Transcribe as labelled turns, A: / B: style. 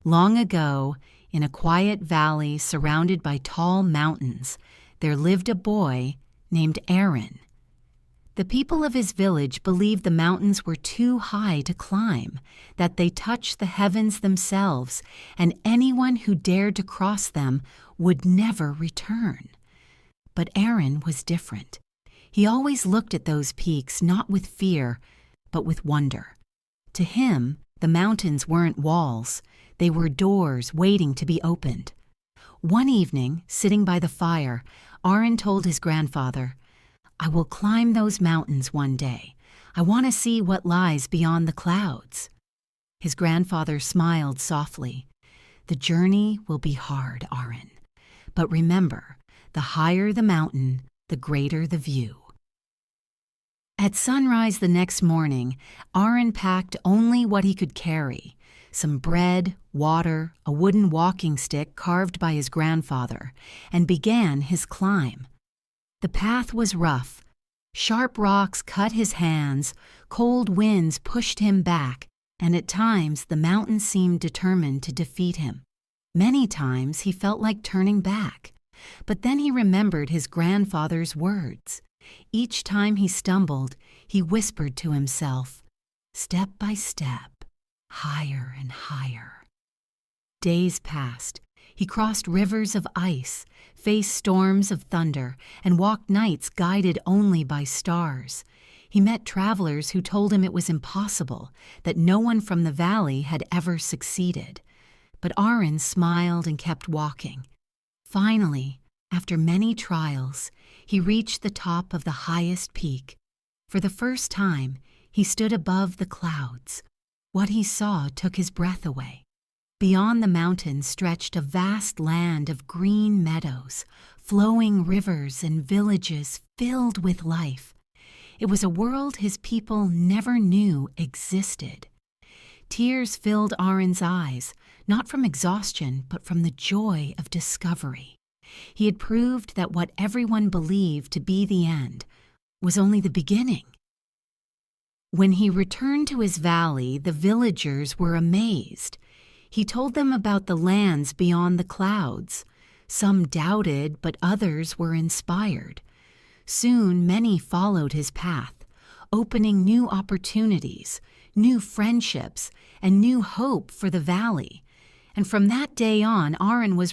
A: Long ago, in a quiet valley surrounded by tall mountains, there lived a boy named Arin. The people of his village believed the mountains were too high to climb, that they touched the heavens themselves, and anyone who dared to cross them would never return. But Arin was different. He always looked at those peaks not with fear, but with wonder. To him, the mountains weren't walls. They were doors waiting to be opened. One evening, sitting by the fire, Arin told his grandfather, "I will climb those mountains one day. I want to see what lies beyond the clouds." His grandfather smiled softly. "The journey will be hard, Arin. But remember, the higher the mountain, the greater the view." At sunrise the next morning, Arin packed only what he could carry: some bread, water, a wooden walking stick carved by his grandfather, and began his climb. The path was rough. Sharp rocks cut his hands, cold winds pushed him back, and at times the mountain seemed determined to defeat him. Many times he felt like turning back, but then he remembered his grandfather's words. Each time he stumbled, he whispered to himself, "Step by step, higher and higher." Days passed. He crossed rivers of ice, faced storms of thunder, and walked nights guided only by stars. He met travelers who told him it was impossible, that no one from the valley had ever succeeded. But Arin smiled and kept walking. Finally, after many trials, he reached the top of the highest peak. For the first time, he stood above the clouds. What he saw took his breath away. Beyond the mountains stretched a vast land of green meadows, flowing rivers and villages filled with life. It was a world his people never knew existed. Tears filled Arin's eyes, not from exhaustion, but from the joy of discovery. He had proved that what everyone believed to be the end was only the beginning. When he returned to his valley, the villagers were amazed. He told them about the lands beyond the clouds. Some doubted, but others were inspired. Soon many followed his path, opening new opportunities, new friendships, and new hope for the valley. And from that day on, Arin was